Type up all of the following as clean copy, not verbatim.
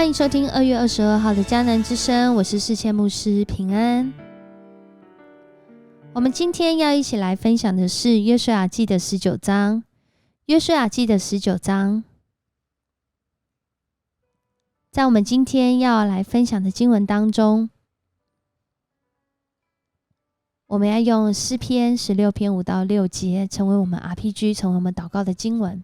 欢迎收听2月22号的迦南之声，我是世谦牧师平安。我们今天要一起来分享的是约书亚记的19章。约书亚记的19章，在我们今天要来分享的经文当中，我们要用诗篇16篇5到6节成为我们 RPG， 成为我们祷告的经文。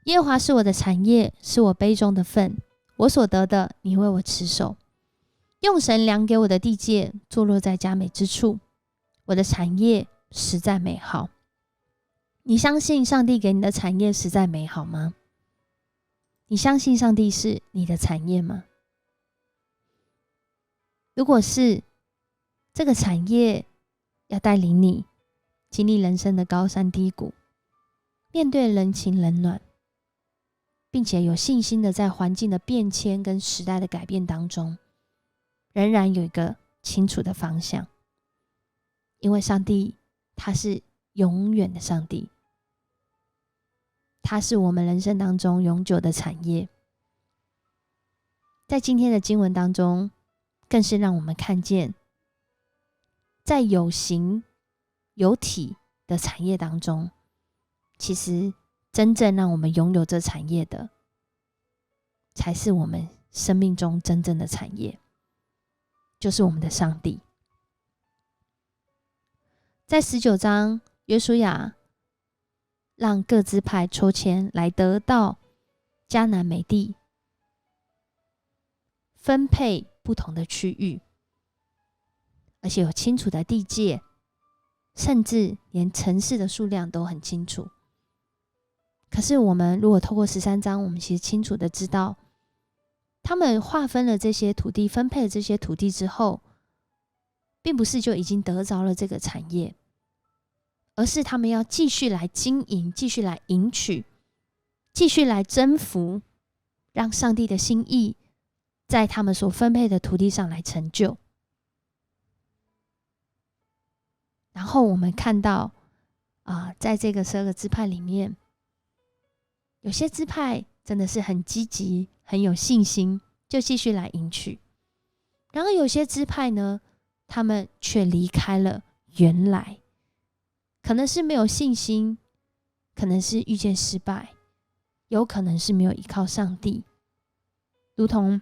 耶和华是我的产业，是我杯中的分，我所得的，你为我持守。用神量给我的地界，坐落在佳美之处。我的产业实在美好。你相信上帝给你的产业实在美好吗？你相信上帝是你的产业吗？如果是，这个产业要带领你经历人生的高山低谷，面对人情冷暖，并且有信心的在环境的变迁跟时代的改变当中，仍然有一个清楚的方向。因为上帝他是永远的上帝，他是我们人生当中永久的产业。在今天的经文当中，更是让我们看见，在有形有体的产业当中，其实真正让我们拥有这产业的，才是我们生命中真正的产业，就是我们的上帝。在19章，约书亚让各支派抽签来得到迦南美地，分配不同的区域，而且有清楚的地界，甚至连城市的数量都很清楚。可是我们如果透过13章，我们其实清楚的知道，他们划分了这些土地，分配了这些土地之后，并不是就已经得着了这个产业，而是他们要继续来经营，继续来迎娶，继续来征服，让上帝的心意在他们所分配的土地上来成就。然后我们看到在这个12个支派里面，有些支派真的是很积极，很有信心，就继续来迎娶。然而有些支派呢，他们却离开了原来，可能是没有信心，可能是遇见失败，有可能是没有依靠上帝。如同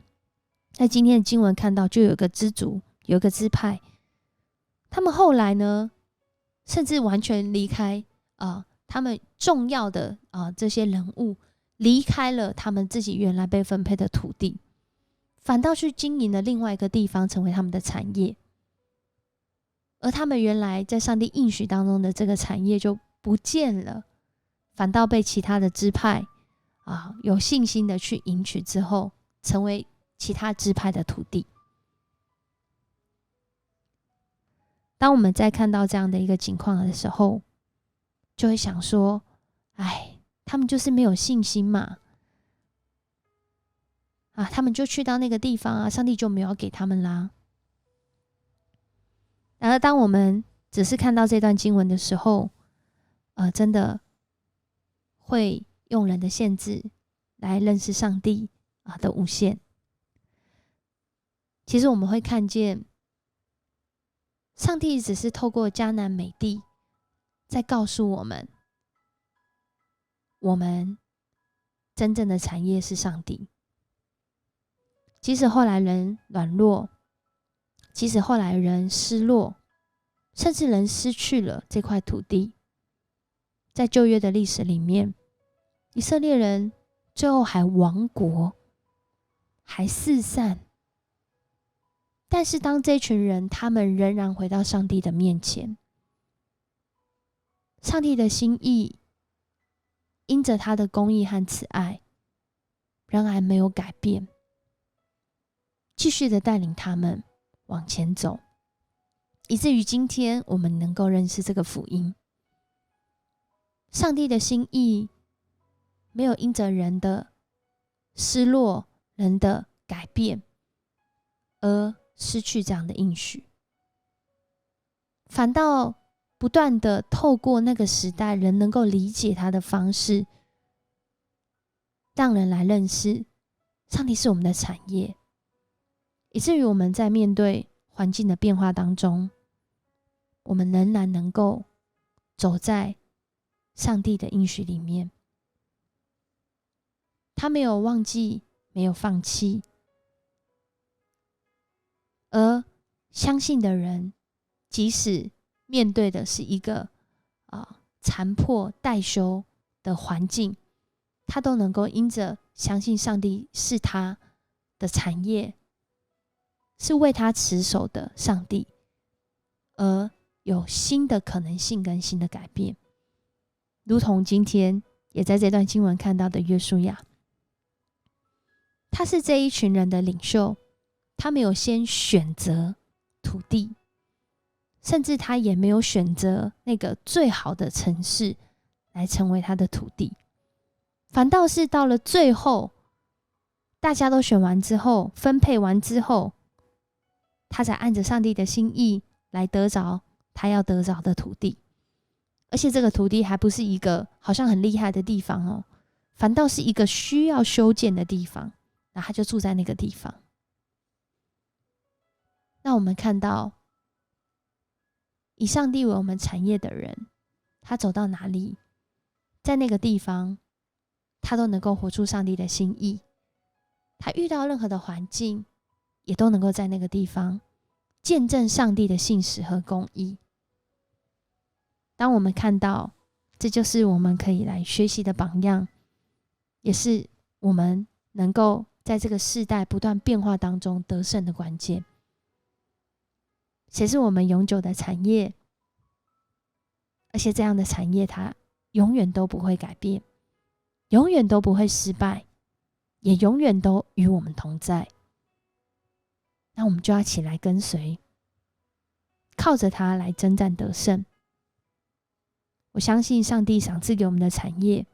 在今天的经文看到，就有一个支族，有一个支派，他们后来呢，甚至完全离开他们重要的这些人物，离开了他们自己原来被分配的土地，反倒去经营了另外一个地方，成为他们的产业。而他们原来在上帝应许当中的这个产业就不见了，反倒被其他的支派有信心的去迎娶之后，成为其他支派的土地。当我们在看到这样的一个情况的时候，就会想说，他们就是没有信心嘛，他们就去到那个地方上帝就没有给他们啦。然而当我们只是看到这段经文的时候，真的会用人的限制来认识上帝的无限。其实我们会看见，上帝只是透过迦南美地在告诉我们，我们真正的产业是上帝。即使后来人软弱，即使后来人失落，甚至人失去了这块土地，在旧约的历史里面，以色列人最后还亡国，还四散。但是当这群人他们仍然回到上帝的面前，上帝的心意因着他的公义和慈爱仍然没有改变，继续的带领他们往前走，以至于今天我们能够认识这个福音。上帝的心意没有因着人的失落，人的改变而失去这样的应许，反倒不断的透过那个时代人能够理解他的方式，让人来认识上帝是我们的产业，以至于我们在面对环境的变化当中，我们仍然能够走在上帝的应许里面。他没有忘记，没有放弃，而相信的人，即使面对的是一个残破待修的环境，他都能够因着相信上帝是他的产业，是为他持守的上帝，而有新的可能性跟新的改变。如同今天也在这段经文看到的约书亚，他是这一群人的领袖，他没有先选择土地，甚至他也没有选择那个最好的城市来成为他的土地，反倒是到了最后，大家都选完之后，分配完之后，他才按着上帝的心意来得着他要得着的土地。而且这个土地还不是一个好像很厉害的地方哦，反倒是一个需要修建的地方，然后他就住在那个地方。那我们看到以上帝为我们产业的人，他走到哪里，在那个地方他都能够活出上帝的心意，他遇到任何的环境也都能够在那个地方见证上帝的信实和公义。当我们看到这就是我们可以来学习的榜样，也是我们能够在这个世代不断变化当中得胜的关键。谁是我们永久的产业，而且这样的产业它永远都不会改变，永远都不会失败，也永远都与我们同在。那我们就要起来跟随，靠着它来征战得胜。我相信上帝赏赐给我们的产业，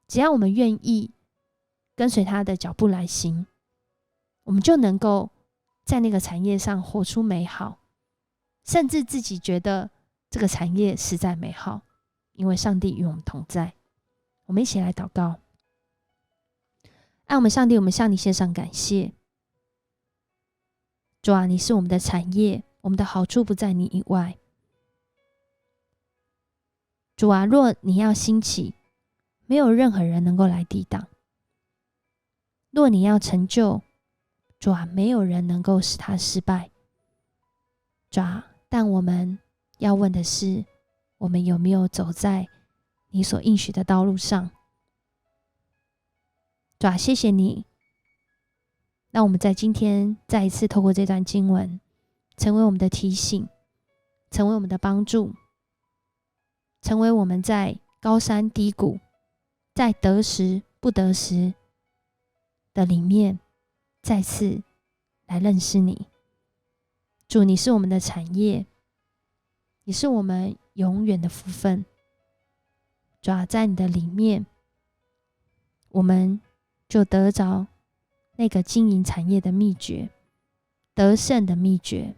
只要我们愿意跟随他的脚步来行，我们就能够在那个产业上活出美好，甚至自己觉得这个产业实在美好，因为上帝与我们同在。我们一起来祷告。爱我们上帝，我们向你献上感谢。主啊，你是我们的产业，我们的好处不在你以外。主啊，若你要兴起，没有任何人能够来抵挡；若你要成就，主啊，没有人能够使他失败。主啊，但我们要问的是，我们有没有走在你所应许的道路上？主啊，谢谢你，让我们在今天再一次透过这段经文，成为我们的提醒，成为我们的帮助，成为我们在高山低谷，在得时不得时的里面，再次来认识你。主，你是我们的产业，你是我们永远的福分。主啊，在你的里面，我们就得着那个经营产业的秘诀，得胜的秘诀，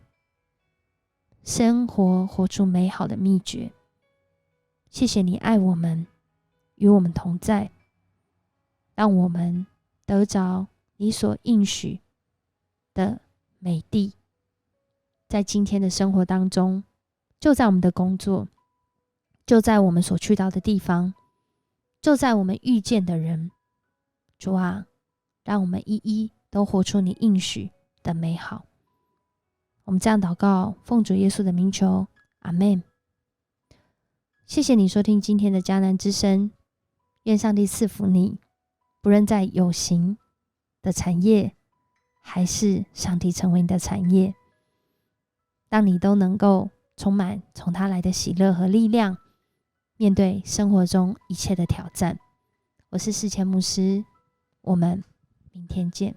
生活活出美好的秘诀。谢谢你爱我们，与我们同在，让我们得着你所应许的美地。在今天的生活当中，就在我们的工作，就在我们所去到的地方，就在我们遇见的人，主啊，让我们一一都活出你应许的美好。我们这样祷告，奉主耶稣的名求，阿们。谢谢你收听今天的迦南之声，愿上帝赐福你，不论在有形的产业，还是上帝成为你的产业，让你都能够充满从他来的喜乐和力量，面对生活中一切的挑战。我是世谦牧师，我们明天见。